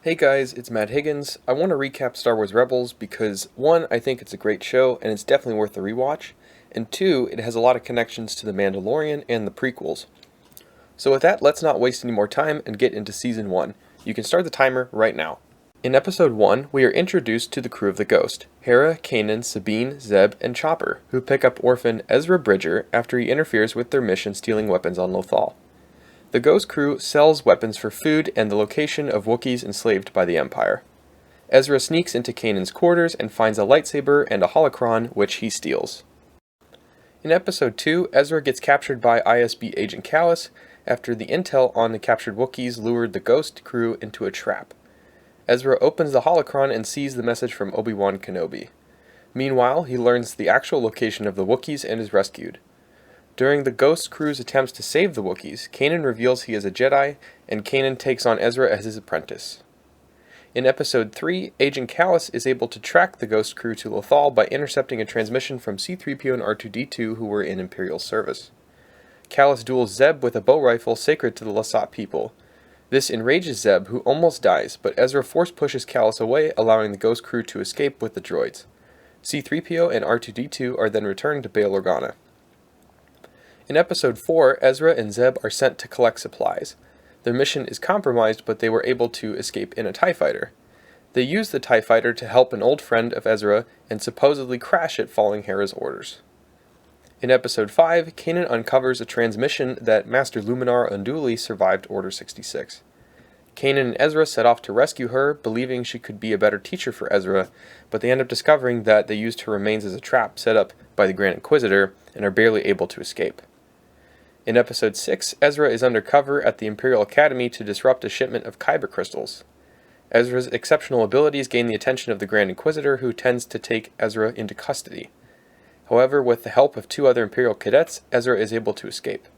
Hey guys, it's Matt Higgins. I want to recap Star Wars Rebels because, one, I think it's a great show and it's definitely worth a rewatch, and two, it has a lot of connections to The Mandalorian and the prequels. So with that, let's not waste any more time and get into Season 1. You can start the timer right now. In Episode 1, we are introduced to the crew of the Ghost, Hera, Kanan, Sabine, Zeb, and Chopper, who pick up orphan Ezra Bridger after he interferes with their mission stealing weapons on Lothal. The Ghost crew sells weapons for food and the location of Wookiees enslaved by the Empire. Ezra sneaks into Kanan's quarters and finds a lightsaber and a holocron, which he steals. In Episode 2, Ezra gets captured by ISB Agent Kallus after the intel on the captured Wookiees lured the Ghost crew into a trap. Ezra opens the holocron and sees the message from Obi-Wan Kenobi. Meanwhile, he learns the actual location of the Wookiees and is rescued. During the Ghost crew's attempts to save the Wookiees, Kanan reveals he is a Jedi, and Kanan takes on Ezra as his apprentice. In Episode 3, Agent Kallus is able to track the Ghost crew to Lothal by intercepting a transmission from C-3PO and R2-D2 who were in Imperial service. Kallus duels Zeb with a bow rifle sacred to the Lasat people. This enrages Zeb, who almost dies, but Ezra force pushes Kallus away, allowing the Ghost crew to escape with the droids. C-3PO and R2-D2 are then returned to Bail Organa. In Episode 4, Ezra and Zeb are sent to collect supplies. Their mission is compromised, but they were able to escape in a TIE fighter. They use the TIE fighter to help an old friend of Ezra and supposedly crash it following Hera's orders. In Episode 5, Kanan uncovers a transmission that Master Luminar Unduli survived Order 66. Kanan and Ezra set off to rescue her, believing she could be a better teacher for Ezra, but they end up discovering that they used her remains as a trap set up by the Grand Inquisitor and are barely able to escape. In Episode 6, Ezra is undercover at the Imperial Academy to disrupt a shipment of Kyber crystals. Ezra's exceptional abilities gain the attention of the Grand Inquisitor, who tends to take Ezra into custody. However, with the help of two other Imperial cadets, Ezra is able to escape.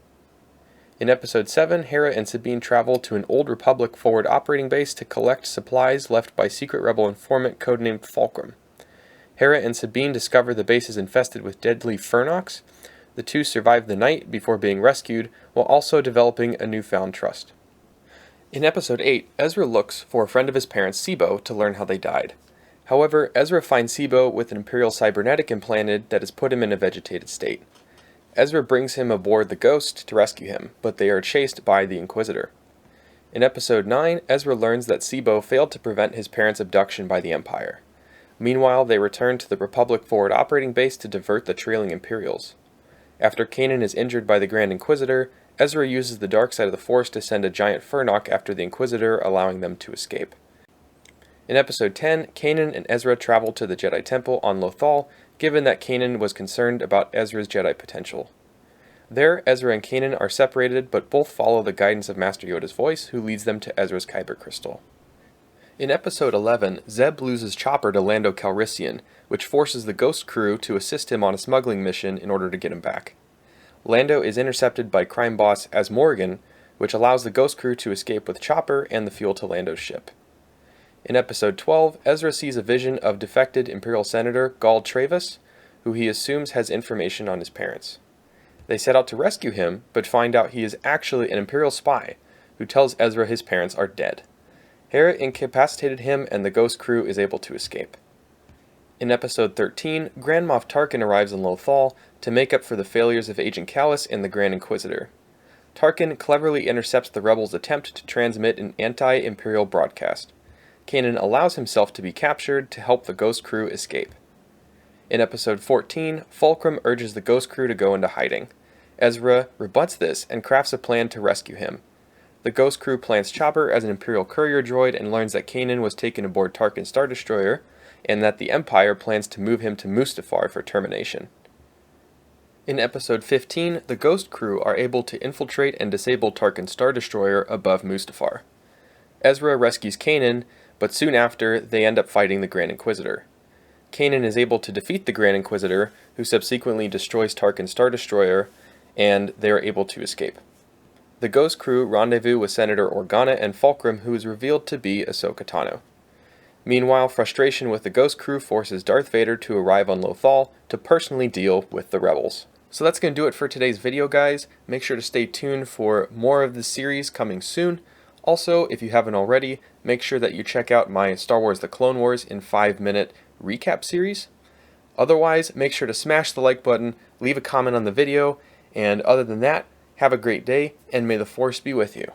In Episode 7, Hera and Sabine travel to an Old Republic forward operating base to collect supplies left by secret rebel informant codenamed Fulcrum. Hera and Sabine discover the base is infested with deadly Fernox. The two survive the night before being rescued, while also developing a newfound trust. In Episode 8, Ezra looks for a friend of his parents, Sibo, to learn how they died. However, Ezra finds Sibo with an Imperial cybernetic implanted that has put him in a vegetated state. Ezra brings him aboard the Ghost to rescue him, but they are chased by the Inquisitor. In Episode 9, Ezra learns that Sibo failed to prevent his parents' abduction by the Empire. Meanwhile, they return to the Republic forward operating base to divert the trailing Imperials. After Kanan is injured by the Grand Inquisitor, Ezra uses the dark side of the Force to send a giant Fernok after the Inquisitor, allowing them to escape. In Episode 10, Kanan and Ezra travel to the Jedi Temple on Lothal, given that Kanan was concerned about Ezra's Jedi potential. There, Ezra and Kanan are separated, but both follow the guidance of Master Yoda's voice, who leads them to Ezra's Kyber crystal. In Episode 11, Zeb loses Chopper to Lando Calrissian, which forces the Ghost crew to assist him on a smuggling mission in order to get him back. Lando is intercepted by crime boss As Morgan, which allows the Ghost crew to escape with Chopper and the fuel to Lando's ship. In Episode 12, Ezra sees a vision of defected Imperial Senator Gall Travis, who he assumes has information on his parents. They set out to rescue him, but find out he is actually an Imperial spy, who tells Ezra his parents are dead. Hera incapacitated him and the Ghost crew is able to escape. In Episode 13, Grand Moff Tarkin arrives in Lothal to make up for the failures of Agent Kallus and the Grand Inquisitor. Tarkin cleverly intercepts the rebels' attempt to transmit an anti-Imperial broadcast. Kanan allows himself to be captured to help the Ghost crew escape. In Episode 14, Fulcrum urges the Ghost crew to go into hiding. Ezra rebuts this and crafts a plan to rescue him. The Ghost crew plants Chopper as an Imperial courier droid and learns that Kanan was taken aboard Tarkin's Star Destroyer, and that the Empire plans to move him to Mustafar for termination. In Episode 15, the Ghost crew are able to infiltrate and disable Tarkin's Star Destroyer above Mustafar. Ezra rescues Kanan, but soon after, they end up fighting the Grand Inquisitor. Kanan is able to defeat the Grand Inquisitor, who subsequently destroys Tarkin's Star Destroyer, and they are able to escape. The Ghost crew rendezvous with Senator Organa and Fulcrum, who is revealed to be Ahsoka Tano. Meanwhile, frustration with the Ghost crew forces Darth Vader to arrive on Lothal to personally deal with the rebels. So that's going to do it for today's video, guys. Make sure to stay tuned for more of this series coming soon. Also, if you haven't already, make sure that you check out my Star Wars The Clone Wars in 5-minute recap series. Otherwise, make sure to smash the like button, leave a comment on the video, and other than that, have a great day, and may the Force be with you.